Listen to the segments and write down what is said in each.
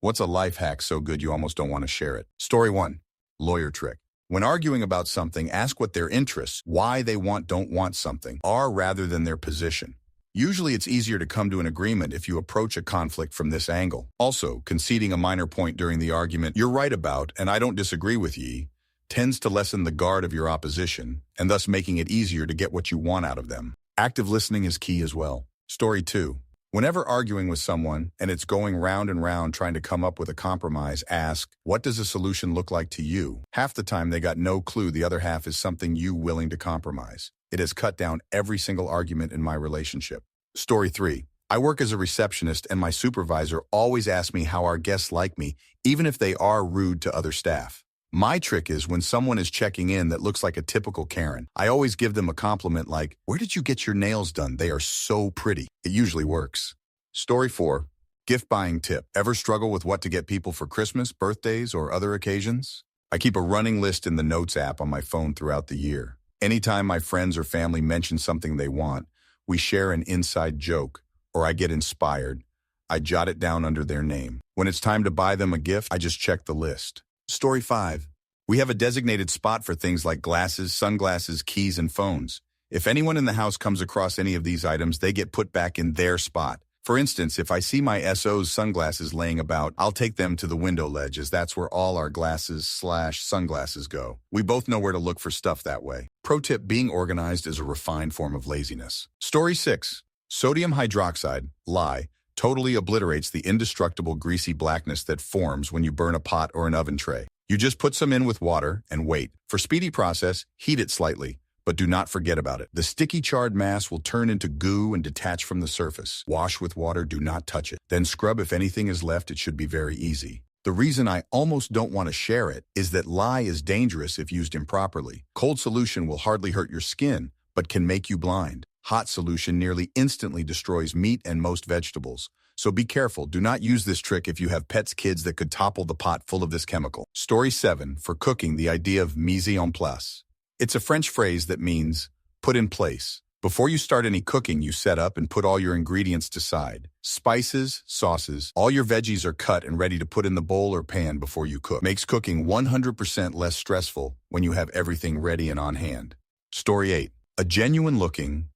What's a life hack so good you almost don't want to share it? Story 1. Lawyer trick. When arguing about something, ask what their interests, why they don't want something, are rather than their position. Usually it's easier to come to an agreement if you approach a conflict from this angle. Also, conceding a minor point during the argument you're right about and I don't disagree with ye tends to lessen the guard of your opposition and thus making it easier to get what you want out of them. Active listening is key as well. Story 2. Whenever arguing with someone and it's going round and round trying to come up with a compromise, ask, what does a solution look like to you? Half the time they got no clue the other half is something you willing to compromise. It has cut down every single argument in my relationship. Story 3. I work as a receptionist and my supervisor always asks me how our guests like me, even if they are rude to other staff. My trick is when someone is checking in that looks like a typical Karen, I always give them a compliment like, where did you get your nails done? They are so pretty. It usually works. Story 4. Gift buying tip. Ever struggle with what to get people for Christmas, birthdays, or other occasions? I keep a running list in the Notes app on my phone throughout the year. Anytime my friends or family mention something they want, we share an inside joke, or I get inspired. I jot it down under their name. When it's time to buy them a gift, I just check the list. Story 5. We have a designated spot for things like glasses, sunglasses, keys, and phones. If anyone in the house comes across any of these items, they get put back in their spot. For instance, if I see my SO's sunglasses laying about, I'll take them to the window ledge as that's where all our glasses/sunglasses go. We both know where to look for stuff that way. Pro tip, being organized is a refined form of laziness. Story 6. Sodium hydroxide, lye, totally obliterates the indestructible greasy blackness that forms when you burn a pot or an oven tray. You just put some in with water and wait. For speedy process, heat it slightly, but do not forget about it. The sticky charred mass will turn into goo and detach from the surface. Wash with water, do not touch it. Then scrub if anything is left. It should be very easy. The reason I almost don't want to share it is that lye is dangerous if used improperly. Cold solution will hardly hurt your skin, but can make you blind. Hot solution nearly instantly destroys meat and most vegetables. So be careful. Do not use this trick if you have pets, kids that could topple the pot full of this chemical. Story 7. For cooking, the idea of mise en place. It's a French phrase that means put in place. Before you start any cooking, you set up and put all your ingredients to side. Spices, sauces, all your veggies are cut and ready to put in the bowl or pan before you cook. Makes cooking 100% less stressful when you have everything ready and on hand. Story 8. A genuine looking,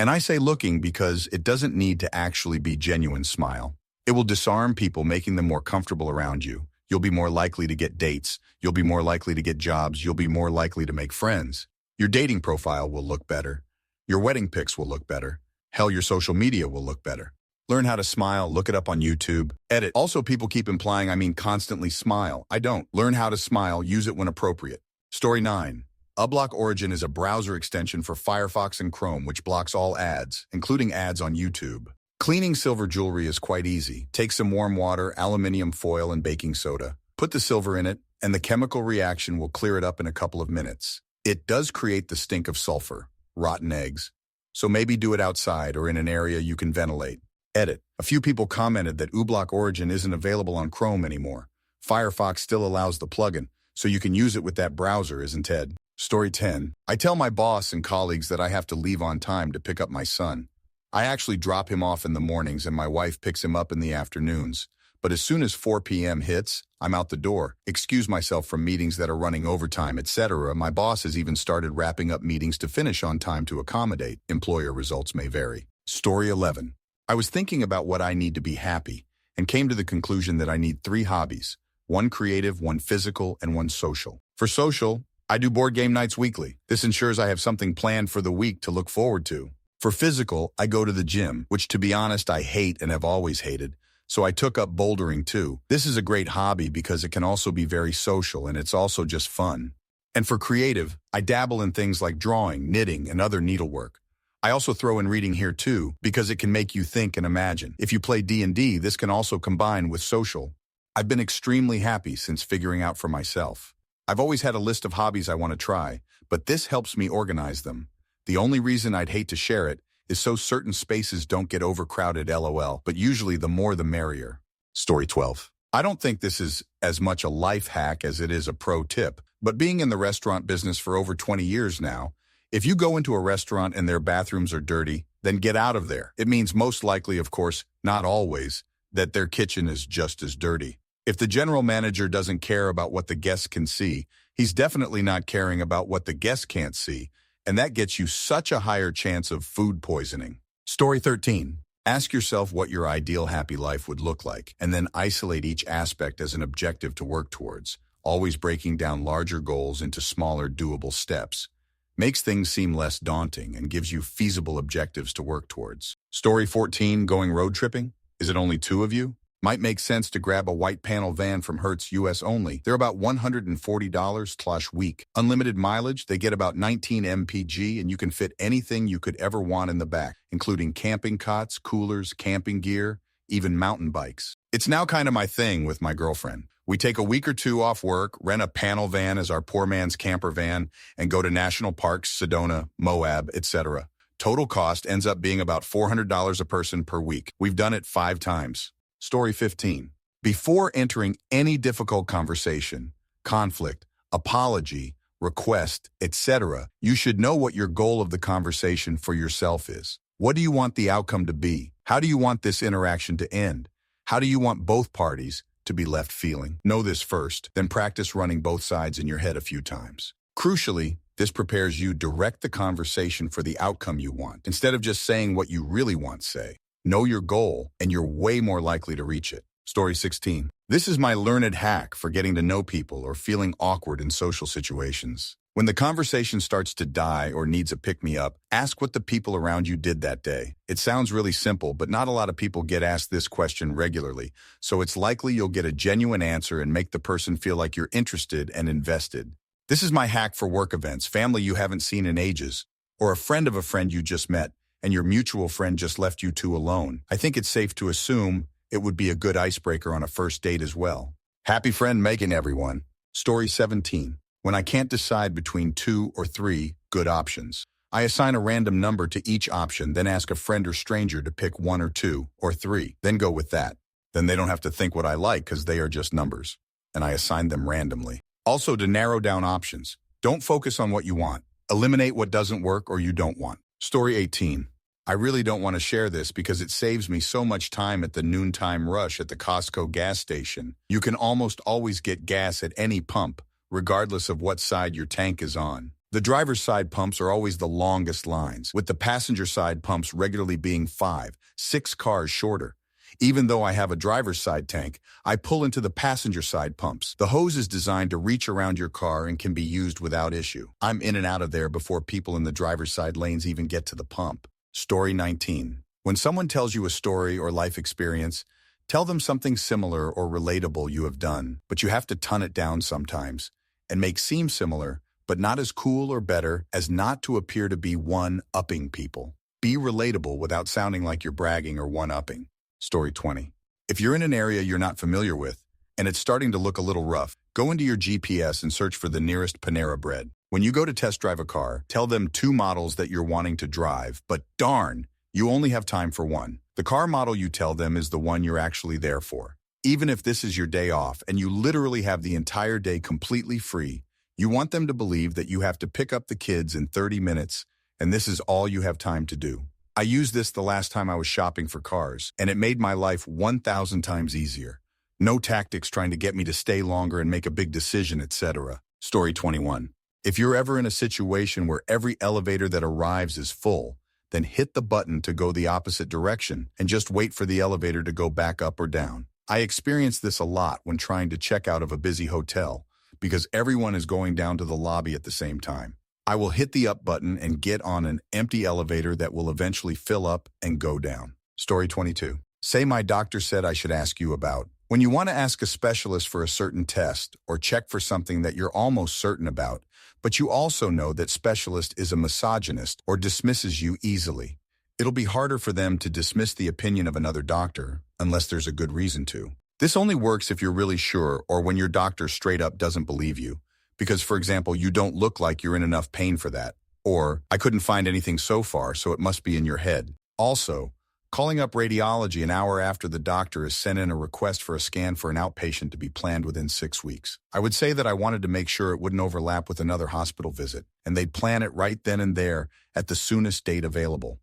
and I say looking because it doesn't need to actually be genuine smile. It will disarm people, making them more comfortable around you. You'll be more likely to get dates. You'll be more likely to get jobs. You'll be more likely to make friends. Your dating profile will look better. Your wedding pics will look better. Hell, your social media will look better. Learn how to smile. Look it up on YouTube. Edit. Also, people keep implying I mean constantly smile. I don't. Learn how to smile. Use it when appropriate. Story 9. Ublok Origin is a browser extension for Firefox and Chrome which blocks all ads, including ads on YouTube. Cleaning silver jewelry is quite easy. Take some warm water, aluminum foil, and baking soda. Put the silver in it, and the chemical reaction will clear it up in a couple of minutes. It does create the stink of sulfur, rotten eggs, so maybe do it outside or in an area you can ventilate. Edit. A few people commented that Ublok Origin isn't available on Chrome anymore. Firefox still allows the plugin, so you can use it with that browser, isn't it? Story 10. I tell my boss and colleagues that I have to leave on time to pick up my son. I actually drop him off in the mornings and my wife picks him up in the afternoons. But as soon as 4 p.m. hits, I'm out the door, excuse myself from meetings that are running overtime, etc. My boss has even started wrapping up meetings to finish on time to accommodate. Employer results may vary. Story 11. I was thinking about what I need to be happy and came to the conclusion that I need 3 hobbies. One creative, one physical, and one social. For social, I do board game nights weekly. This ensures I have something planned for the week to look forward to. For physical, I go to the gym, which to be honest I hate and have always hated, so I took up bouldering too. This is a great hobby because it can also be very social and it's also just fun. And for creative, I dabble in things like drawing, knitting, and other needlework. I also throw in reading here too because it can make you think and imagine. If you play D&D, this can also combine with social. I've been extremely happy since figuring out for myself. I've always had a list of hobbies I want to try, but this helps me organize them. The only reason I'd hate to share it is so certain spaces don't get overcrowded, lol, but usually the more the merrier. Story 12. I don't think this is as much a life hack as it is a pro tip, but being in the restaurant business for over 20 years now, if you go into a restaurant and their bathrooms are dirty, then get out of there. It means most likely, of course, not always, that their kitchen is just as dirty. If the general manager doesn't care about what the guests can see, he's definitely not caring about what the guests can't see, and that gets you such a higher chance of food poisoning. Story 13. Ask yourself what your ideal happy life would look like, and then isolate each aspect as an objective to work towards, always breaking down larger goals into smaller, doable steps. Makes things seem less daunting and gives you feasible objectives to work towards. Story 14. Going road tripping? Is it only 2 of you? Might make sense to grab a white panel van from Hertz US only. They're about $140/week. Unlimited mileage, they get about 19 mpg, and you can fit anything you could ever want in the back, including camping cots, coolers, camping gear, even mountain bikes. It's now kind of my thing with my girlfriend. We take a week or 2 off work, rent a panel van as our poor man's camper van, and go to national parks, Sedona, Moab, etc. Total cost ends up being about $400 a person per week. We've done it 5 times. Story 15. Before entering any difficult conversation, conflict, apology, request, etc., you should know what your goal of the conversation for yourself is. What do you want the outcome to be? How do you want this interaction to end? How do you want both parties to be left feeling? Know this first, then practice running both sides in your head a few times. Crucially, this prepares you to direct the conversation for the outcome you want, instead of just saying what you really want to say. Know your goal, and you're way more likely to reach it. Story 16. This is my learned hack for getting to know people or feeling awkward in social situations. When the conversation starts to die or needs a pick-me-up, ask what the people around you did that day. It sounds really simple, but not a lot of people get asked this question regularly, so it's likely you'll get a genuine answer and make the person feel like you're interested and invested. This is my hack for work events, family you haven't seen in ages, or a friend of a friend you just met, and your mutual friend just left you 2 alone. I think it's safe to assume it would be a good icebreaker on a first date as well. Happy friend making, everyone. Story 17. When I can't decide between 2 or 3 good options, I assign a random number to each option, then ask a friend or stranger to pick 1 or 2 or 3, then go with that. Then they don't have to think what I like because they are just numbers, and I assign them randomly. Also, to narrow down options, don't focus on what you want. Eliminate what doesn't work or you don't want. Story 18. I really don't want to share this because it saves me so much time at the noontime rush at the Costco gas station. You can almost always get gas at any pump, regardless of what side your tank is on. The driver's side pumps are always the longest lines, with the passenger side pumps regularly being 5, 6 cars shorter. Even though I have a driver's side tank, I pull into the passenger side pumps. The hose is designed to reach around your car and can be used without issue. I'm in and out of there before people in the driver's side lanes even get to the pump. Story 19. When someone tells you a story or life experience, tell them something similar or relatable you have done, but you have to tone it down sometimes and make seem similar, but not as cool or better as not to appear to be one-upping people. Be relatable without sounding like you're bragging or one-upping. Story 20. If you're in an area you're not familiar with, and it's starting to look a little rough, go into your GPS and search for the nearest Panera Bread. When you go to test drive a car, tell them 2 models that you're wanting to drive, but darn, you only have time for 1. The car model you tell them is the one you're actually there for. Even if this is your day off and you literally have the entire day completely free, you want them to believe that you have to pick up the kids in 30 minutes, and this is all you have time to do. I used this the last time I was shopping for cars, and it made my life 1,000 times easier. No tactics trying to get me to stay longer and make a big decision, etc. Story 21. If you're ever in a situation where every elevator that arrives is full, then hit the button to go the opposite direction and just wait for the elevator to go back up or down. I experienced this a lot when trying to check out of a busy hotel because everyone is going down to the lobby at the same time. I will hit the up button and get on an empty elevator that will eventually fill up and go down. Story 22. Say my doctor said I should ask you about. When you want to ask a specialist for a certain test or check for something that you're almost certain about, but you also know that specialist is a misogynist or dismisses you easily, it'll be harder for them to dismiss the opinion of another doctor unless there's a good reason to. This only works if you're really sure or when your doctor straight up doesn't believe you. Because, for example, you don't look like you're in enough pain for that. Or, I couldn't find anything so far, so it must be in your head. Also, calling up radiology an hour after the doctor has sent in a request for a scan for an outpatient to be planned within 6 weeks. I would say that I wanted to make sure it wouldn't overlap with another hospital visit, and they'd plan it right then and there at the soonest date available.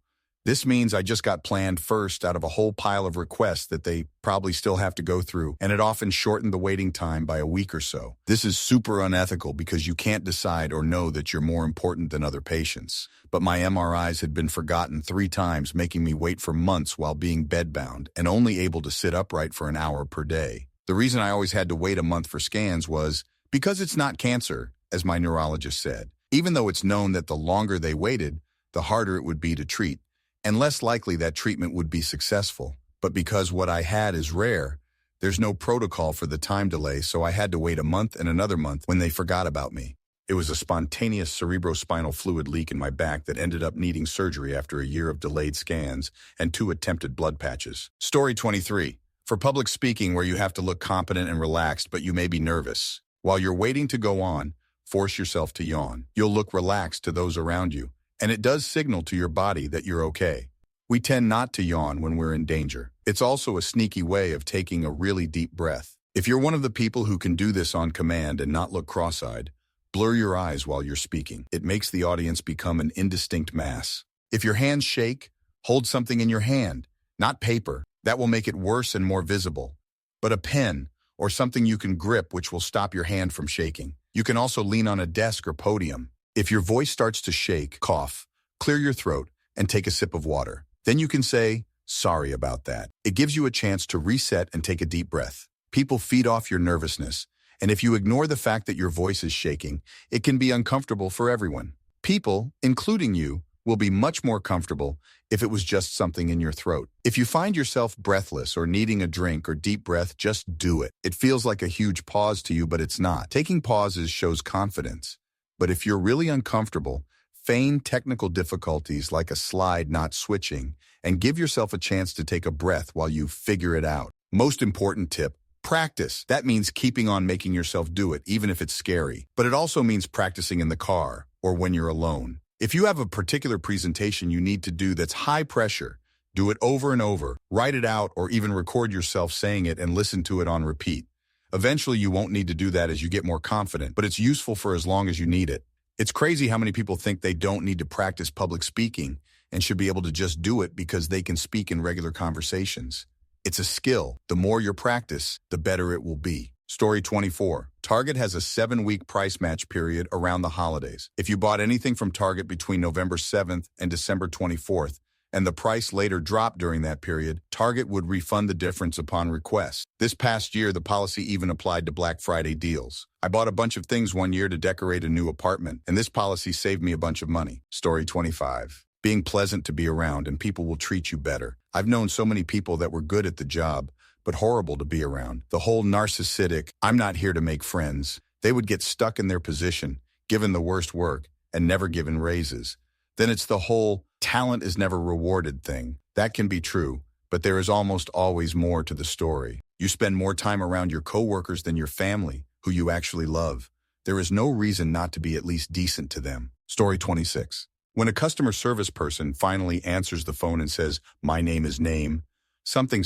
This means I just got planned first out of a whole pile of requests that they probably still have to go through, and it often shortened the waiting time by a week or so. This is super unethical because you can't decide or know that you're more important than other patients. But my MRIs had been forgotten 3 times, making me wait for months while being bedbound and only able to sit upright for an hour per day. The reason I always had to wait a month for scans was because it's not cancer, as my neurologist said. Even though it's known that the longer they waited, the harder it would be to treat, and less likely that treatment would be successful. But because what I had is rare, there's no protocol for the time delay, so I had to wait a month and another month when they forgot about me. It was a spontaneous cerebrospinal fluid leak in my back that ended up needing surgery after a year of delayed scans and 2 attempted blood patches. Story 23. For public speaking where you have to look competent and relaxed, but you may be nervous. While you're waiting to go on, force yourself to yawn. You'll look relaxed to those around you, and it does signal to your body that you're okay. We tend not to yawn when we're in danger. It's also a sneaky way of taking a really deep breath. If you're one of the people who can do this on command and not look cross-eyed, blur your eyes while you're speaking. It makes the audience become an indistinct mass. If your hands shake, hold something in your hand, not paper. That will make it worse and more visible. But a pen or something you can grip which will stop your hand from shaking. You can also lean on a desk or podium. If your voice starts to shake, cough, clear your throat, and take a sip of water. Then you can say, "Sorry about that." It gives you a chance to reset and take a deep breath. People feed off your nervousness, and if you ignore the fact that your voice is shaking, it can be uncomfortable for everyone. People, including you, will be much more comfortable if it was just something in your throat. If you find yourself breathless or needing a drink or deep breath, just do it. It feels like a huge pause to you, but it's not. Taking pauses shows confidence. But if you're really uncomfortable, feign technical difficulties like a slide not switching and give yourself a chance to take a breath while you figure it out. Most important tip, practice. That means keeping on making yourself do it, even if it's scary. But it also means practicing in the car or when you're alone. If you have a particular presentation you need to do that's high pressure, do it over and over, write it out, or even record yourself saying it and listen to it on repeat. Eventually, you won't need to do that as you get more confident, but it's useful for as long as you need it. It's crazy how many people think they don't need to practice public speaking and should be able to just do it because they can speak in regular conversations. It's a skill. The more you practice, the better it will be. Story 24. Target has a 7-week price match period around the holidays. If you bought anything from Target between November 7th and December 24th, and the price later dropped during that period, Target would refund the difference upon request. This past year, the policy even applied to Black Friday deals. I bought a bunch of things one year to decorate a new apartment, and this policy saved me a bunch of money. Story 25. Being pleasant to be around and people will treat you better. I've known so many people that were good at the job, but horrible to be around. The whole narcissistic, "I'm not here to make friends." They would get stuck in their position, given the worst work, and never given raises. Then it's the whole talent is never rewarded thing. That can be true, but there is almost always more to the story. You spend more time around your coworkers than your family, who you actually love. There is no reason not to be at least decent to them. Story 26. When a customer service person finally answers the phone and says, "My name is name, something,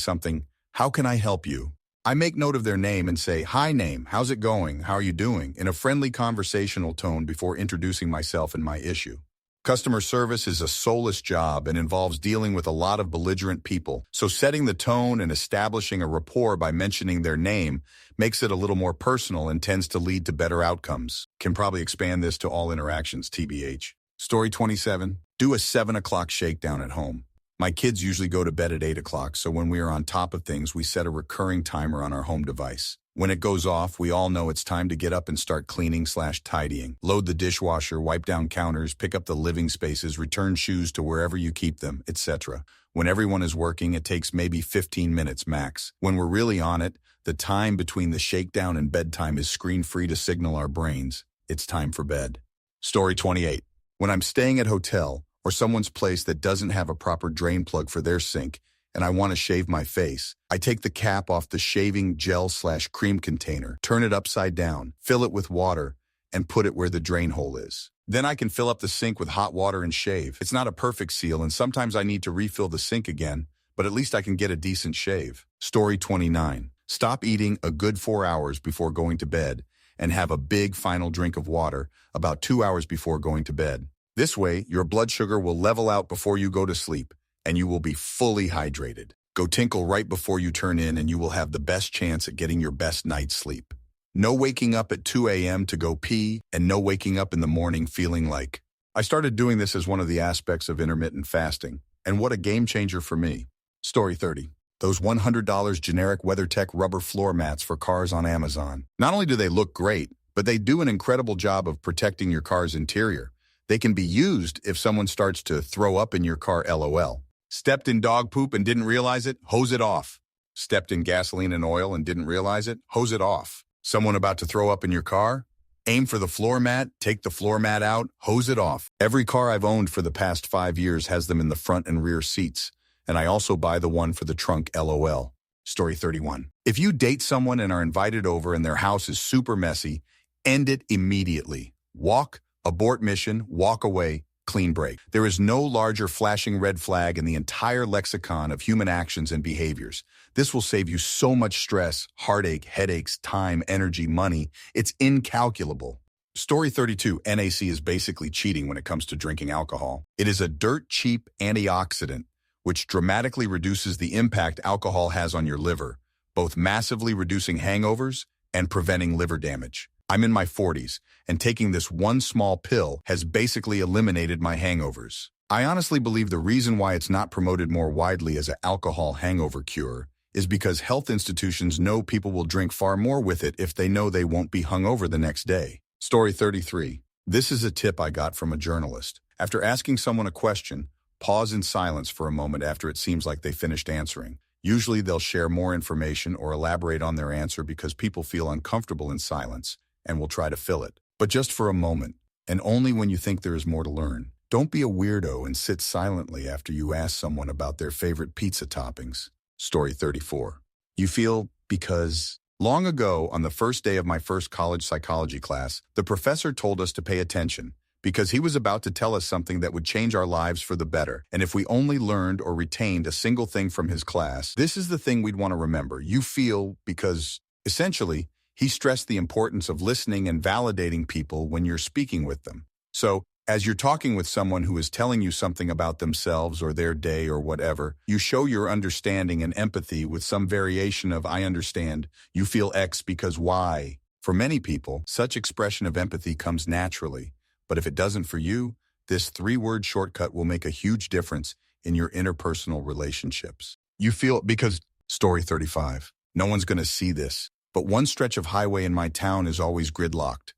how can I help you?" I make note of their name and say, "Hi name, how's it going? How are you doing?" in a friendly conversational tone before introducing myself and my issue. Customer service is a soulless job and involves dealing with a lot of belligerent people, so setting the tone and establishing a rapport by mentioning their name makes it a little more personal and tends to lead to better outcomes. Can probably expand this to all interactions, TBH. Story 27. Do a 7 o'clock shakedown at home. My kids usually go to bed at 8 o'clock, so when we are on top of things, we set a recurring timer on our home device. When it goes off, we all know it's time to get up and start cleaning/tidying. Load the dishwasher, wipe down counters, pick up the living spaces, return shoes to wherever you keep them, etc. When everyone is working, it takes maybe 15 minutes max. When we're really on it, the time between the shakedown and bedtime is screen-free to signal our brains it's time for bed. Story 28. When I'm staying at hotel or someone's place that doesn't have a proper drain plug for their sink, and I want to shave my face, I take the cap off the shaving gel/cream container, turn it upside down, fill it with water, and put it where the drain hole is. Then I can fill up the sink with hot water and shave. It's not a perfect seal, and sometimes I need to refill the sink again, but at least I can get a decent shave. Story 29. Stop eating a good 4 hours before going to bed and have a big final drink of water about 2 hours before going to bed. This way, your blood sugar will level out before you go to sleep, and you will be fully hydrated. Go tinkle right before you turn in and you will have the best chance at getting your best night's sleep. No waking up at 2 a.m. to go pee, and no waking up in the morning feeling like. I started doing this as one of the aspects of intermittent fasting, and what a game changer for me. Story 30. Those $100 generic WeatherTech rubber floor mats for cars on Amazon. Not only do they look great, but they do an incredible job of protecting your car's interior. They can be used if someone starts to throw up in your car, LOL. Stepped in dog poop and didn't realize it? Hose it off. Stepped in gasoline and oil and didn't realize it? Hose it off. Someone about to throw up in your car? Aim for the floor mat, take the floor mat out, hose it off. Every car I've owned for the past 5 years has them in the front and rear seats, and I also buy the one for the trunk, LOL. Story 31. If you date someone and are invited over and their house is super messy, end it immediately. Walk, abort mission, walk away, clean break. There is no larger flashing red flag in the entire lexicon of human actions and behaviors. This will save you so much stress, heartache, headaches, time, energy, money. It's incalculable. Story 32. NAC is basically cheating when it comes to drinking alcohol. It is a dirt-cheap antioxidant, which dramatically reduces the impact alcohol has on your liver, both massively reducing hangovers and preventing liver damage. I'm in my 40s, and taking this one small pill has basically eliminated my hangovers. I honestly believe the reason why it's not promoted more widely as an alcohol hangover cure is because health institutions know people will drink far more with it if they know they won't be hungover the next day. Story 33. This is a tip I got from a journalist. After asking someone a question, pause in silence for a moment after it seems like they finished answering. Usually they'll share more information or elaborate on their answer because people feel uncomfortable in silence and will try to fill it. But just for a moment, and only when you think there is more to learn. Don't be a weirdo and sit silently after you ask someone about their favorite pizza toppings. Story 34. You feel because long ago, on the first day of my first college psychology class, the professor told us to pay attention because he was about to tell us something that would change our lives for the better. And if we only learned or retained a single thing from his class, this is the thing we'd want to remember. You feel because, essentially, he stressed the importance of listening and validating people when you're speaking with them. So, as you're talking with someone who is telling you something about themselves or their day or whatever, you show your understanding and empathy with some variation of I understand, you feel X because Y. For many people, such expression of empathy comes naturally. But if it doesn't for you, this 3-word shortcut will make a huge difference in your interpersonal relationships. You feel because, story 35, no one's going to see this, but one stretch of highway in my town is always gridlocked.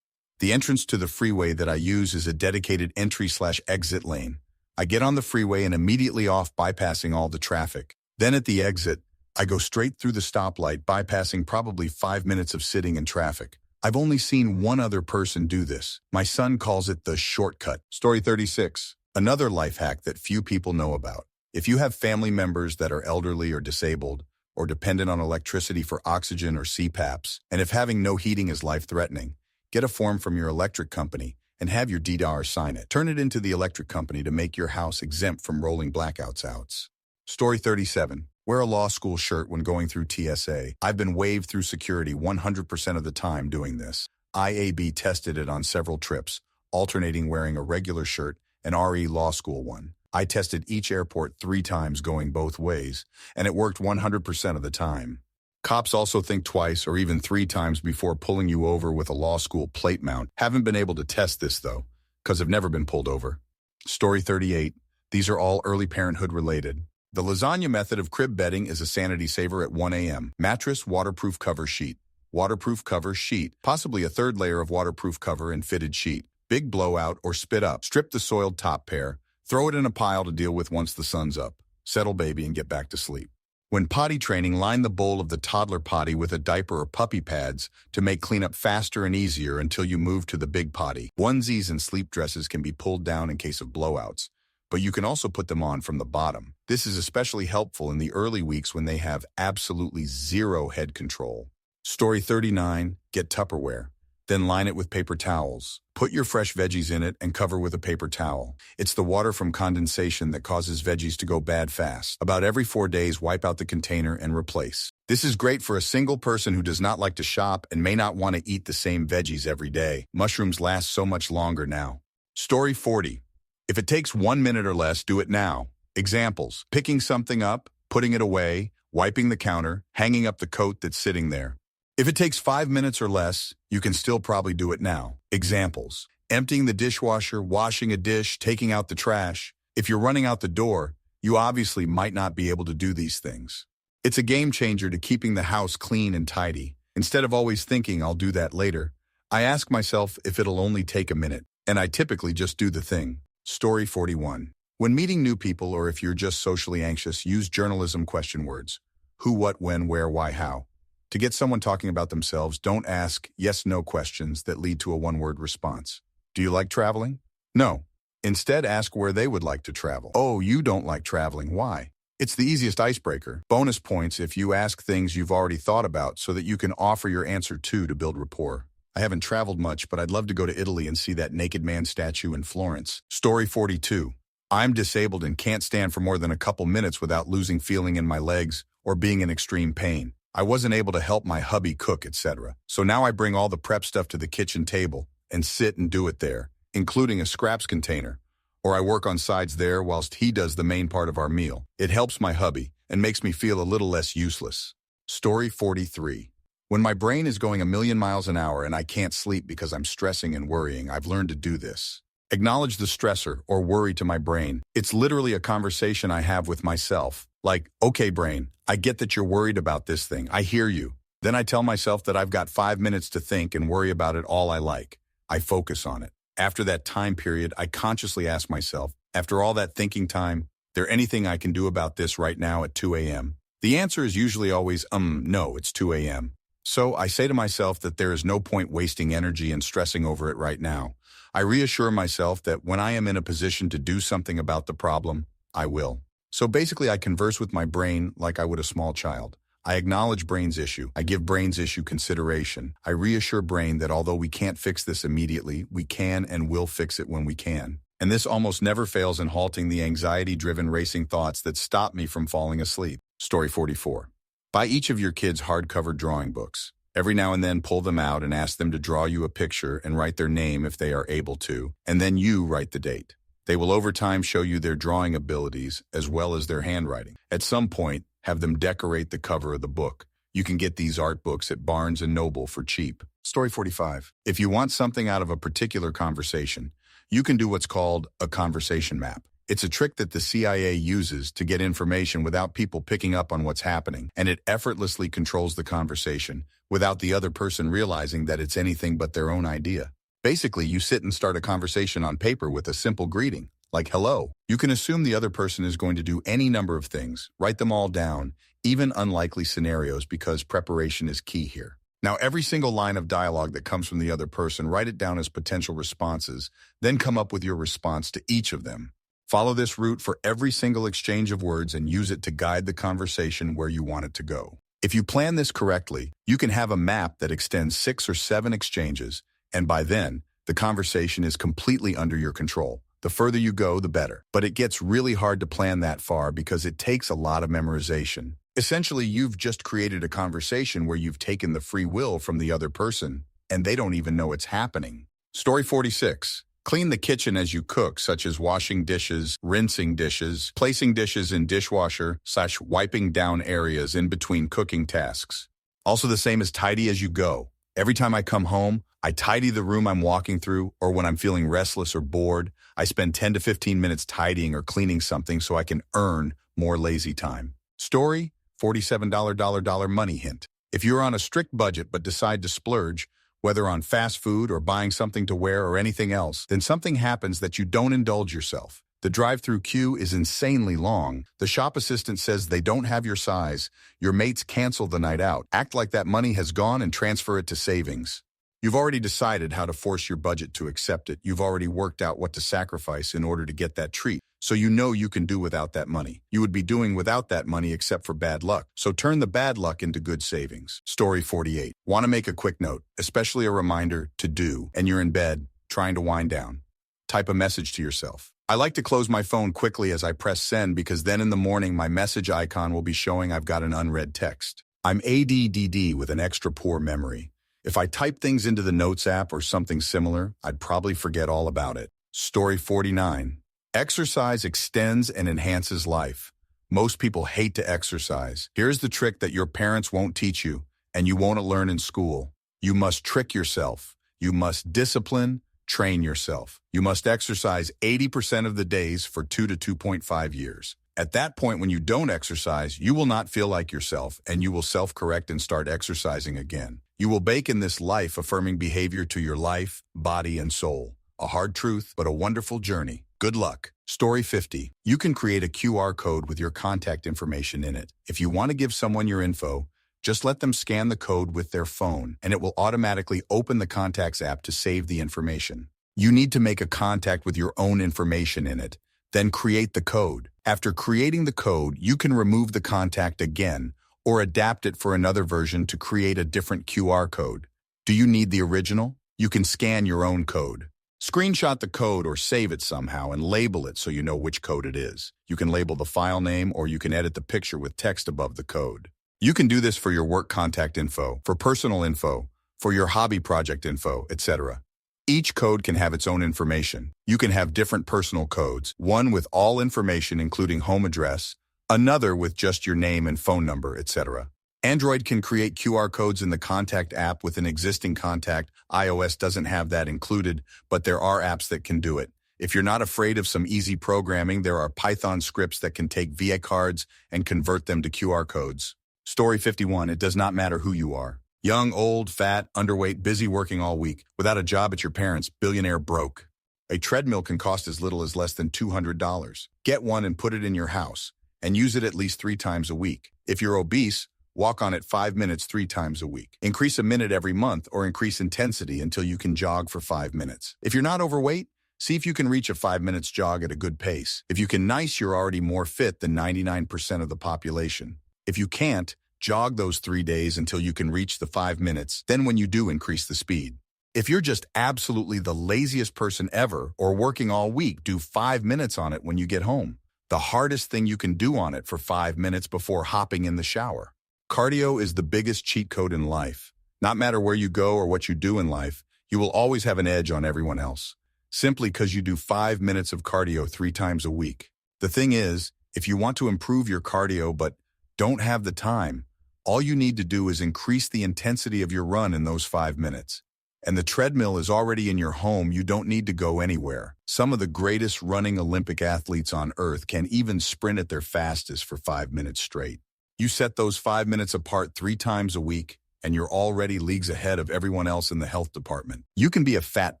The entrance to the freeway that I use is a dedicated entry/exit lane. I get on the freeway and immediately off, bypassing all the traffic. Then at the exit, I go straight through the stoplight, bypassing probably 5 minutes of sitting in traffic. I've only seen one other person do this. My son calls it the shortcut. Story 36. Another life hack that few people know about. If you have family members that are elderly or disabled, or dependent on electricity for oxygen or CPAPs, and if having no heating is life-threatening, get a form from your electric company and have your DDR sign it. Turn it into the electric company to make your house exempt from rolling blackouts. Story 37. Wear a law school shirt when going through TSA. I've been waved through security 100% of the time doing this. IAB tested it on several trips, alternating wearing a regular shirt and RE law school one. I tested each airport 3 times going both ways, and it worked 100% of the time. Cops also think twice or even 3 times before pulling you over with a law school plate mount. Haven't been able to test this, though, because I've never been pulled over. Story 38. These are all early parenthood related. The lasagna method of crib bedding is a sanity saver at 1 a.m. Mattress, waterproof cover sheet. Waterproof cover sheet. Possibly a 3rd layer of waterproof cover and fitted sheet. Big blowout or spit up. Strip the soiled top pair. Throw it in a pile to deal with once the sun's up. Settle baby and get back to sleep. When potty training, line the bowl of the toddler potty with a diaper or puppy pads to make cleanup faster and easier until you move to the big potty. Onesies and sleep dresses can be pulled down in case of blowouts, but you can also put them on from the bottom. This is especially helpful in the early weeks when they have absolutely zero head control. Story 39. Get Tupperware. Then line it with paper towels. Put your fresh veggies in it and cover with a paper towel. It's the water from condensation that causes veggies to go bad fast. About every 4 days, wipe out the container and replace. This is great for a single person who does not like to shop and may not want to eat the same veggies every day. Mushrooms last so much longer now. Story 40. If it takes 1 minute or less, do it now. Examples: picking something up, putting it away, wiping the counter, hanging up the coat that's sitting there. If it takes 5 minutes or less, you can still probably do it now. Examples: emptying the dishwasher, washing a dish, taking out the trash. If you're running out the door, you obviously might not be able to do these things. It's a game changer to keeping the house clean and tidy. Instead of always thinking I'll do that later, I ask myself if it'll only take a minute, and I typically just do the thing. Story 41. When meeting new people, or if you're just socially anxious, use journalism question words. Who, what, when, where, why, how. To get someone talking about themselves, don't ask yes/no questions that lead to a one-word response. Do you like traveling? No. Instead, ask where they would like to travel. Oh, you don't like traveling. Why? It's the easiest icebreaker. Bonus points if you ask things you've already thought about so that you can offer your answer to build rapport. I haven't traveled much, but I'd love to go to Italy and see that naked man statue in Florence. Story 42. I'm disabled and can't stand for more than a couple minutes without losing feeling in my legs or being in extreme pain. I wasn't able to help my hubby cook, etc. So now I bring all the prep stuff to the kitchen table and sit and do it there, including a scraps container. Or I work on sides there whilst he does the main part of our meal. It helps my hubby and makes me feel a little less useless. Story 43. When my brain is going a million miles an hour and I can't sleep because I'm stressing and worrying, I've learned to do this. Acknowledge the stressor or worry to my brain. It's literally a conversation I have with myself. Like, okay, brain, I get that you're worried about this thing. I hear you. Then I tell myself that I've got 5 minutes to think and worry about it all I like. I focus on it. After that time period, I consciously ask myself, after all that thinking time, there anything I can do about this right now at 2 a.m.? The answer is usually always, no, it's 2 a.m. So I say to myself that there is no point wasting energy and stressing over it right now. I reassure myself that when I am in a position to do something about the problem, I will. So basically I converse with my brain like I would a small child. I acknowledge brain's issue. I give brain's issue consideration. I reassure brain that although we can't fix this immediately, we can and will fix it when we can. And this almost never fails in halting the anxiety-driven racing thoughts that stop me from falling asleep. Story 44. Buy each of your kids hardcover drawing books. Every now and then pull them out and ask them to draw you a picture and write their name if they are able to, and then you write the date. They will over time show you their drawing abilities as well as their handwriting. At some point, have them decorate the cover of the book. You can get these art books at Barnes & Noble for cheap. Story 45. If you want something out of a particular conversation, you can do what's called a conversation map. It's a trick that the CIA uses to get information without people picking up on what's happening, and it effortlessly controls the conversation without the other person realizing that it's anything but their own idea. Basically, you sit and start a conversation on paper with a simple greeting, like hello. You can assume the other person is going to do any number of things, write them all down, even unlikely scenarios, because preparation is key here. Now, every single line of dialogue that comes from the other person, write it down as potential responses, then come up with your response to each of them. Follow this route for every single exchange of words and use it to guide the conversation where you want it to go. If you plan this correctly, you can have a map that extends 6 or 7 exchanges, and by then, the conversation is completely under your control. The further you go, the better. But it gets really hard to plan that far because it takes a lot of memorization. Essentially, you've just created a conversation where you've taken the free will from the other person, and they don't even know it's happening. Story 46. Clean the kitchen as you cook, such as washing dishes, rinsing dishes, placing dishes in dishwasher/wiping down areas in between cooking tasks. Also the same as tidy as you go. Every time I come home, I tidy the room I'm walking through, or when I'm feeling restless or bored, I spend 10 to 15 minutes tidying or cleaning something so I can earn more lazy time. Story, $47 money hint. If you're on a strict budget but decide to splurge, whether on fast food or buying something to wear or anything else, then something happens that you don't indulge yourself. The drive-through queue is insanely long. The shop assistant says they don't have your size. Your mates cancel the night out. Act like that money has gone and transfer it to savings. You've already decided how to force your budget to accept it. You've already worked out what to sacrifice in order to get that treat. So you know you can do without that money. You would be doing without that money except for bad luck. So turn the bad luck into good savings. Story 48. Want to make a quick note, especially a reminder to do, and you're in bed, trying to wind down. Type a message to yourself. I like to close my phone quickly as I press send because then in the morning my message icon will be showing I've got an unread text. I'm ADDD with an extra poor memory. If I type things into the Notes app or something similar, I'd probably forget all about it. Story 49. Exercise extends and enhances life. Most people hate to exercise. Here's the trick that your parents won't teach you, and you won't learn in school. You must trick yourself. You must discipline, train yourself. You must exercise 80% of the days for 2 to 2.5 years. At that point, when you don't exercise, you will not feel like yourself, and you will self-correct and start exercising again. You will bake in this life-affirming behavior to your life, body, and soul. A hard truth, but a wonderful journey. Good luck. Story 50. You can create a QR code with your contact information in it. If you want to give someone your info, just let them scan the code with their phone, and it will automatically open the Contacts app to save the information. You need to make a contact with your own information in it, then create the code. After creating the code, you can remove the contact again or adapt it for another version to create a different QR code. Do you need the original? You can scan your own code. Screenshot the code or save it somehow and label it so you know which code it is. You can label the file name or you can edit the picture with text above the code. You can do this for your work contact info, for personal info, for your hobby project info, etc. Each code can have its own information. You can have different personal codes, one with all information including home address, another with just your name and phone number, etc. Android can create QR codes in the Contact app with an existing contact. iOS doesn't have that included, but there are apps that can do it. If you're not afraid of some easy programming, there are Python scripts that can take VIA cards and convert them to QR codes. Story 51. It does not matter who you are. Young, old, fat, underweight, busy working all week, without a job at your parents, billionaire, broke. A treadmill can cost as little as less than $200. Get one and put it in your house, and use it at least 3 times a week. If you're obese, walk on it 5 minutes 3 times a week. Increase a minute every month or increase intensity until you can jog for 5 minutes. If you're not overweight, see if you can reach a 5 minutes jog at a good pace. If you can nice, you're already more fit than 99% of the population. If you can't, jog those 3 days until you can reach the 5 minutes, then when you do, increase the speed. If you're just absolutely the laziest person ever or working all week, do 5 minutes on it when you get home. The hardest thing you can do on it for 5 minutes before hopping in the shower. Cardio is the biggest cheat code in life. Not matter where you go or what you do in life, you will always have an edge on everyone else, simply because you do 5 minutes of cardio 3 times a week. The thing is, if you want to improve your cardio but don't have the time, all you need to do is increase the intensity of your run in those 5 minutes. And the treadmill is already in your home, you don't need to go anywhere. Some of the greatest running Olympic athletes on earth can even sprint at their fastest for 5 minutes straight. You set those 5 minutes apart 3 times a week, and you're already leagues ahead of everyone else in the health department. You can be a fat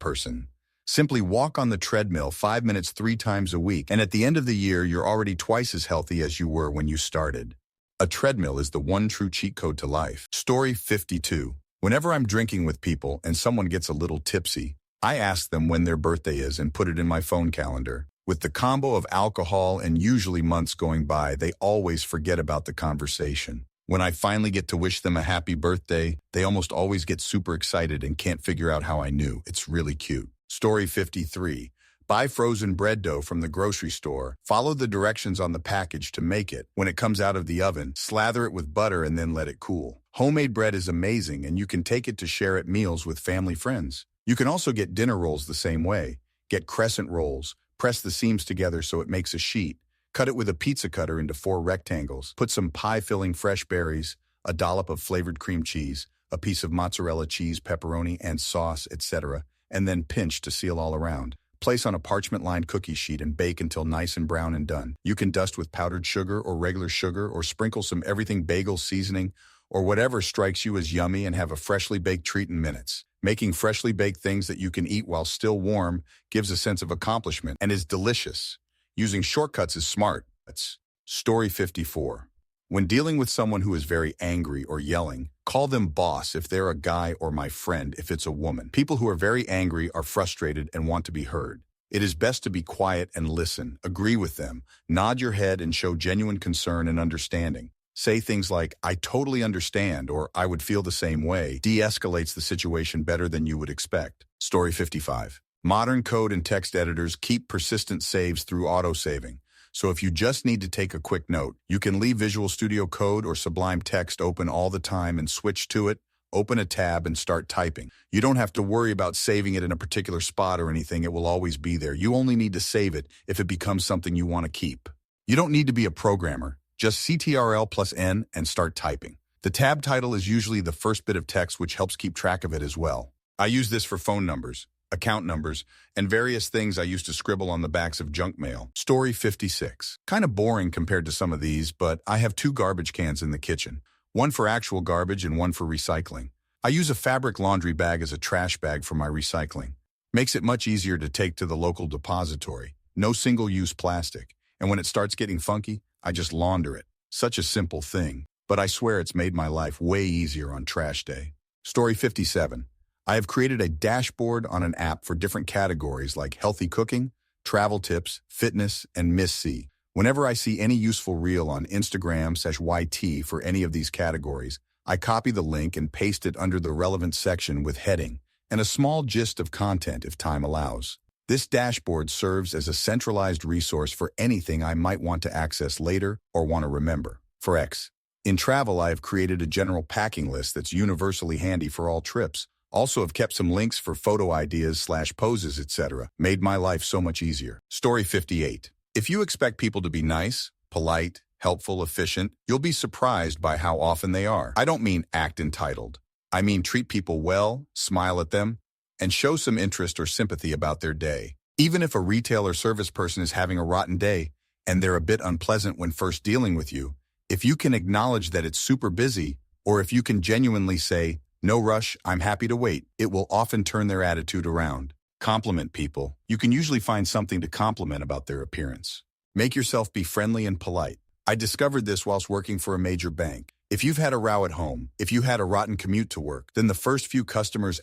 person. Simply walk on the treadmill 5 minutes 3 times a week, and at the end of the year, you're already twice as healthy as you were when you started. A treadmill is the one true cheat code to life. Story 52. Whenever I'm drinking with people and someone gets a little tipsy, I ask them when their birthday is and put it in my phone calendar. With the combo of alcohol and usually months going by, they always forget about the conversation. When I finally get to wish them a happy birthday, they almost always get super excited and can't figure out how I knew. It's really cute. Story 53. Buy frozen bread dough from the grocery store. Follow the directions on the package to make it. When it comes out of the oven, slather it with butter and then let it cool. Homemade bread is amazing, and you can take it to share at meals with family friends. You can also get dinner rolls the same way. Get crescent rolls. Press the seams together so it makes a sheet. Cut it with a pizza cutter into 4 rectangles. Put some pie-filling fresh berries, a dollop of flavored cream cheese, a piece of mozzarella cheese, pepperoni, and sauce, etc., and then pinch to seal all around. Place on a parchment-lined cookie sheet and bake until nice and brown and done. You can dust with powdered sugar or regular sugar or sprinkle some everything bagel seasoning or whatever strikes you as yummy and have a freshly baked treat in minutes. Making freshly baked things that you can eat while still warm gives a sense of accomplishment and is delicious. Using shortcuts is smart. That's Story 54. When dealing with someone who is very angry or yelling, call them boss if they're a guy or my friend if it's a woman. People who are very angry are frustrated and want to be heard. It is best to be quiet and listen, agree with them, nod your head and show genuine concern and understanding. Say things like, I totally understand, or I would feel the same way. De-escalates the situation better than you would expect. Story 55. Modern code and text editors keep persistent saves through auto-saving. So if you just need to take a quick note, you can leave Visual Studio Code or Sublime Text open all the time and switch to it, open a tab and start typing. You don't have to worry about saving it in a particular spot or anything. It will always be there. You only need to save it if it becomes something you want to keep. You don't need to be a programmer. Just Ctrl+N and start typing. The tab title is usually the first bit of text, which helps keep track of it as well. I use this for phone numbers, account numbers, and various things I used to scribble on the backs of junk mail. Story 56. Kind of boring compared to some of these, but I have 2 garbage cans in the kitchen. One for actual garbage and one for recycling. I use a fabric laundry bag as a trash bag for my recycling. Makes it much easier to take to the local depository. No single-use plastic. And when it starts getting funky, I just launder it. Such a simple thing. But I swear it's made my life way easier on trash day. Story 57. I have created a dashboard on an app for different categories like healthy cooking, travel tips, fitness, and Miss C. Whenever I see any useful reel on Instagram/YT for any of these categories, I copy the link and paste it under the relevant section with heading and a small gist of content if time allows. This dashboard serves as a centralized resource for anything I might want to access later or want to remember. For X. In travel, I have created a general packing list that's universally handy for all trips. Also have kept some links for photo ideas/poses, etc. Made my life so much easier. Story 58. If you expect people to be nice, polite, helpful, efficient, you'll be surprised by how often they are. I don't mean act entitled. I mean treat people well, smile at them, and show some interest or sympathy about their day. Even if a retail or service person is having a rotten day and they're a bit unpleasant when first dealing with you, if you can acknowledge that it's super busy, or if you can genuinely say, "No rush, I'm happy to wait," it will often turn their attitude around. Compliment people. You can usually find something to compliment about their appearance. Make yourself be friendly and polite. I discovered this whilst working for a major bank. If you've had a row at home, if you had a rotten commute to work, then the first few customers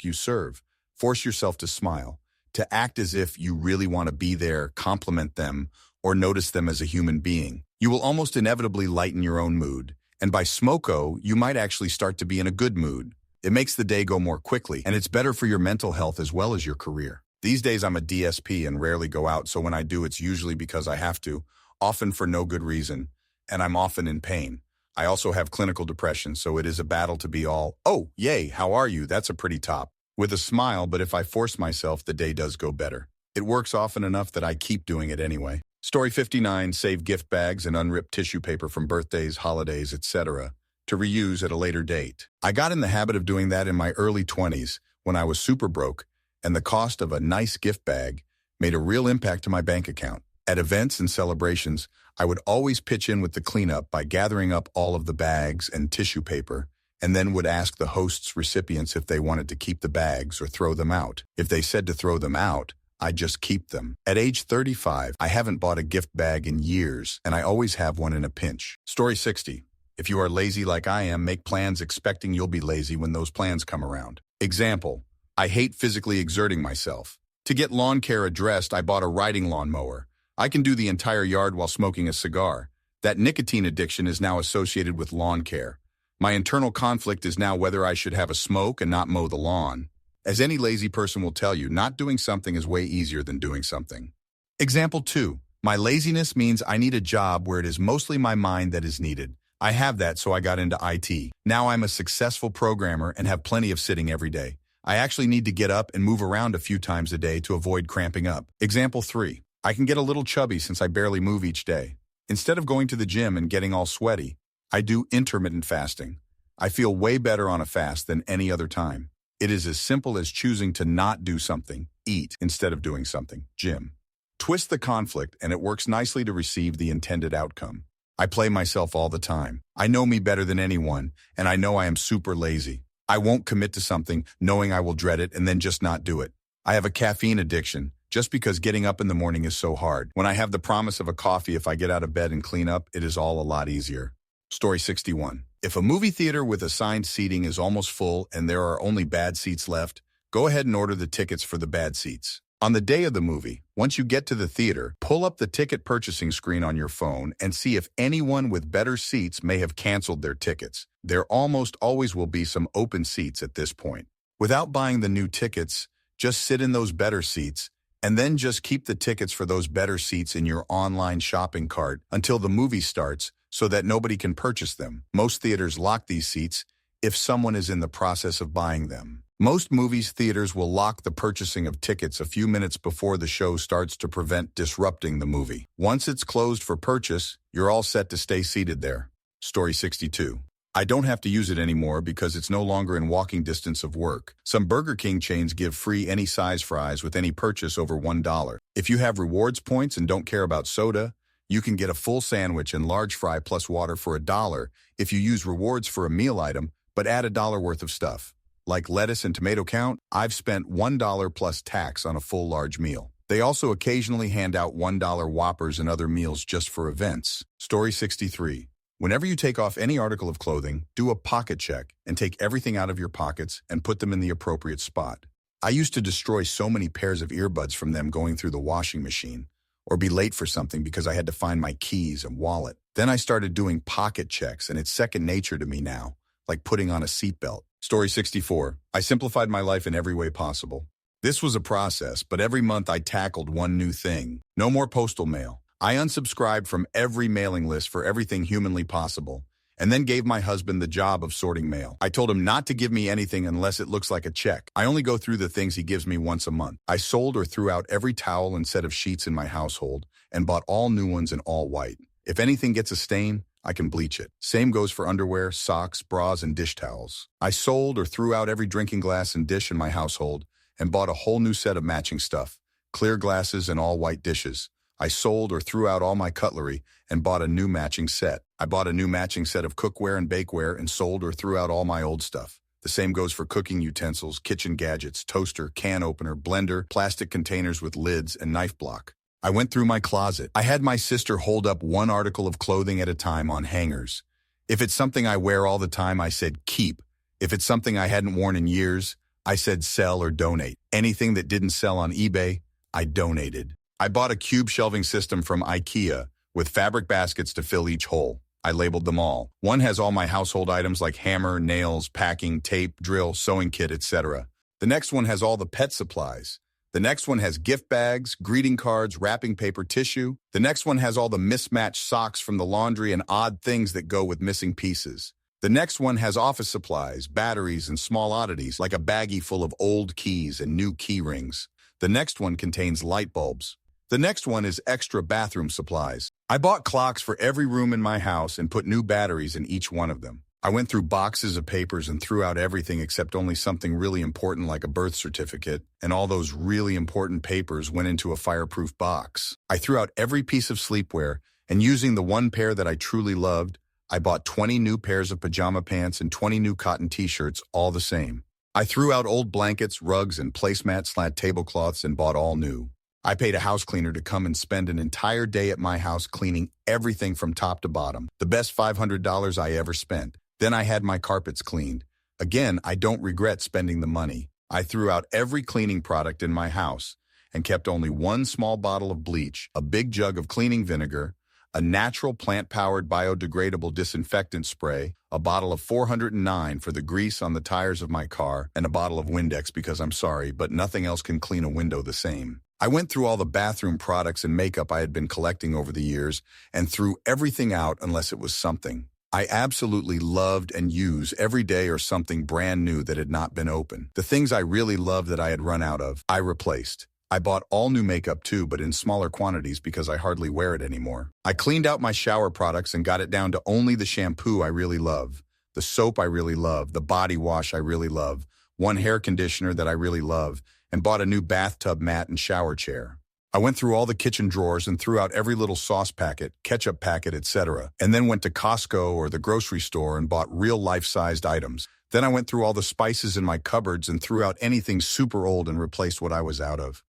you serve, force yourself to smile, to act as if you really want to be there, compliment them, or notice them as a human being. You will almost inevitably lighten your own mood, and by smoko, you might actually start to be in a good mood. It makes the day go more quickly, and it's better for your mental health as well as your career. These days I'm a DSP and rarely go out, so when I do, it's usually because I have to, often for no good reason, and I'm often in pain. I also have clinical depression, so it is a battle to be all, "Oh, yay, how are you? That's a pretty top," with a smile, but if I force myself, the day does go better. It works often enough that I keep doing it anyway. Story 59. Save gift bags and unripped tissue paper from birthdays, holidays, etc. to reuse at a later date. I got in the habit of doing that in my early 20s when I was super broke, and the cost of a nice gift bag made a real impact to my bank account. At events and celebrations, I would always pitch in with the cleanup by gathering up all of the bags and tissue paper, and then would ask the host's recipients if they wanted to keep the bags or throw them out. If they said to throw them out, I just keep them. At age 35, I haven't bought a gift bag in years, and I always have one in a pinch. Story 60. If you are lazy like I am, make plans expecting you'll be lazy when those plans come around. Example, I hate physically exerting myself. To get lawn care addressed, I bought a riding lawn mower. I can do the entire yard while smoking a cigar. That nicotine addiction is now associated with lawn care. My internal conflict is now whether I should have a smoke and not mow the lawn. As any lazy person will tell you, not doing something is way easier than doing something. Example 2. My laziness means I need a job where it is mostly my mind that is needed. I have that, so I got into IT. Now I'm a successful programmer and have plenty of sitting every day. I actually need to get up and move around a few times a day to avoid cramping up. Example 3. I can get a little chubby since I barely move each day. Instead of going to the gym and getting all sweaty, I do intermittent fasting. I feel way better on a fast than any other time. It is as simple as choosing to not do something, eat, instead of doing something, gym. Twist the conflict and it works nicely to receive the intended outcome. I play myself all the time. I know me better than anyone, and I know I am super lazy. I won't commit to something knowing I will dread it and then just not do it. I have a caffeine addiction, just because getting up in the morning is so hard. When I have the promise of a coffee, if I get out of bed and clean up, it is all a lot easier. Story 61. If a movie theater with assigned seating is almost full and there are only bad seats left, go ahead and order the tickets for the bad seats. On the day of the movie, once you get to the theater, pull up the ticket purchasing screen on your phone and see if anyone with better seats may have canceled their tickets. There almost always will be some open seats at this point. Without buying the new tickets, just sit in those better seats and then just keep the tickets for those better seats in your online shopping cart until the movie starts so that nobody can purchase them. Most theaters lock these seats if someone is in the process of buying them. Most movies theaters will lock the purchasing of tickets a few minutes before the show starts to prevent disrupting the movie. Once it's closed for purchase, you're all set to stay seated there. Story 62. I don't have to use it anymore because it's no longer in walking distance of work. Some Burger King chains give free any size fries with any purchase over $1. If you have rewards points and don't care about soda, you can get a full sandwich and large fry plus water for $1 if you use rewards for a meal item, but add $1 worth of stuff. Like lettuce and tomato count, I've spent $1 plus tax on a full large meal. They also occasionally hand out $1 Whoppers and other meals just for events. Story 63. Whenever you take off any article of clothing, do a pocket check and take everything out of your pockets and put them in the appropriate spot. I used to destroy so many pairs of earbuds from them going through the washing machine, or be late for something because I had to find my keys and wallet. Then I started doing pocket checks, and it's second nature to me now, like putting on a seatbelt. Story 64. I simplified my life in every way possible. This was a process, but every month I tackled one new thing. No more postal mail. I unsubscribed from every mailing list for everything humanly possible, and then gave my husband the job of sorting mail. I told him not to give me anything unless it looks like a check. I only go through the things he gives me once a month. I sold or threw out every towel and set of sheets in my household and bought all new ones in all white. If anything gets a stain, I can bleach it. Same goes for underwear, socks, bras, and dish towels. I sold or threw out every drinking glass and dish in my household and bought a whole new set of matching stuff, clear glasses and all white dishes. I sold or threw out all my cutlery and bought a new matching set. I bought a new matching set of cookware and bakeware and sold or threw out all my old stuff. The same goes for cooking utensils, kitchen gadgets, toaster, can opener, blender, plastic containers with lids, and knife block. I went through my closet. I had my sister hold up one article of clothing at a time on hangers. If it's something I wear all the time, I said keep. If it's something I hadn't worn in years, I said sell or donate. Anything that didn't sell on eBay, I donated. I bought a cube shelving system from IKEA with fabric baskets to fill each hole. I labeled them all. One has all my household items like hammer, nails, packing, tape, drill, sewing kit, etc. The next one has all the pet supplies. The next one has gift bags, greeting cards, wrapping paper, tissue. The next one has all the mismatched socks from the laundry and odd things that go with missing pieces. The next one has office supplies, batteries, and small oddities like a baggie full of old keys and new key rings. The next one contains light bulbs. The next one is extra bathroom supplies. I bought clocks for every room in my house and put new batteries in each one of them. I went through boxes of papers and threw out everything except only something really important like a birth certificate, and all those really important papers went into a fireproof box. I threw out every piece of sleepwear, and using the one pair that I truly loved, I bought 20 new pairs of pajama pants and 20 new cotton t-shirts, all the same. I threw out old blankets, rugs, and placemats/tablecloths and bought all new. I paid a house cleaner to come and spend an entire day at my house cleaning everything from top to bottom, the best $500 I ever spent. Then I had my carpets cleaned. Again, I don't regret spending the money. I threw out every cleaning product in my house and kept only one small bottle of bleach, a big jug of cleaning vinegar, a natural plant-powered biodegradable disinfectant spray, a bottle of 409 for the grease on the tires of my car, and a bottle of Windex because I'm sorry, but nothing else can clean a window the same. I went through all the bathroom products and makeup I had been collecting over the years and threw everything out unless it was something I absolutely loved and use every day or something brand new that had not been opened. The things I really loved that I had run out of, I replaced. I bought all new makeup too, but in smaller quantities because I hardly wear it anymore. I cleaned out my shower products and got it down to only the shampoo I really love, the soap I really love, the body wash I really love, one hair conditioner that I really love, and bought a new bathtub mat and shower chair. I went through all the kitchen drawers and threw out every little sauce packet, ketchup packet, etc., and then went to Costco or the grocery store and bought real life-sized items. Then I went through all the spices in my cupboards and threw out anything super old and replaced what I was out of.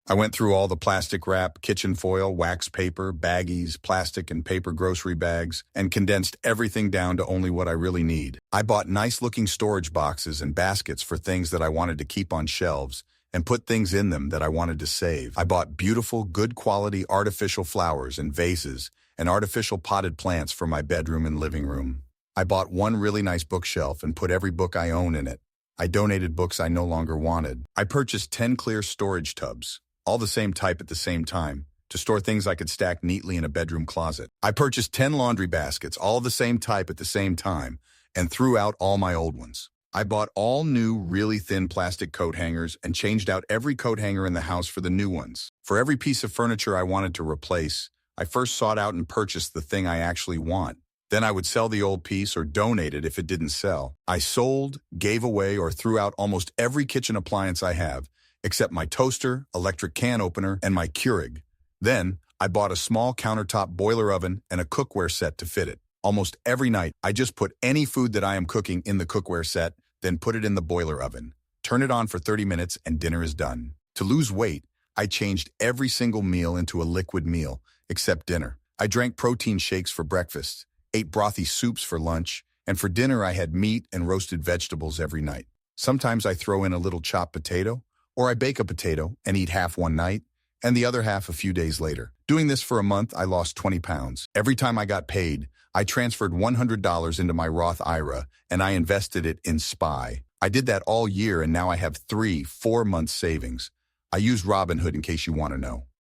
I went through all the plastic wrap, kitchen foil, wax paper, baggies, plastic and paper grocery bags, and condensed everything down to only what I really need. I bought nice-looking storage boxes and baskets for things that I wanted to keep on shelves, and put things in them that I wanted to save. I bought beautiful, good-quality artificial flowers and vases and artificial potted plants for my bedroom and living room. I bought one really nice bookshelf and put every book I own in it. I donated books I no longer wanted. I purchased 10 clear storage tubs, all the same type at the same time, to store things I could stack neatly in a bedroom closet. I purchased 10 laundry baskets, all the same type at the same time, and threw out all my old ones. I bought all new, really thin plastic coat hangers and changed out every coat hanger in the house for the new ones. For every piece of furniture I wanted to replace, I first sought out and purchased the thing I actually want. Then I would sell the old piece or donate it if it didn't sell. I sold, gave away, or threw out almost every kitchen appliance I have, except my toaster, electric can opener, and my Keurig. Then, I bought a small countertop boiler oven and a cookware set to fit it. Almost every night, I just put any food that I am cooking in the cookware set, then put it in the boiler oven. Turn it on for 30 minutes and dinner is done. To lose weight, I changed every single meal into a liquid meal, except dinner. I drank protein shakes for breakfast, ate brothy soups for lunch, and for dinner I had meat and roasted vegetables every night. Sometimes I throw in a little chopped potato, or I bake a potato and eat half one night, and the other half a few days later. Doing this for a month, I lost 20 pounds. Every time I got paid, I transferred $100 into my Roth IRA, and I invested it in SPY. I did that all year, and now I have 3-4 months savings. I use Robinhood in case you want to know.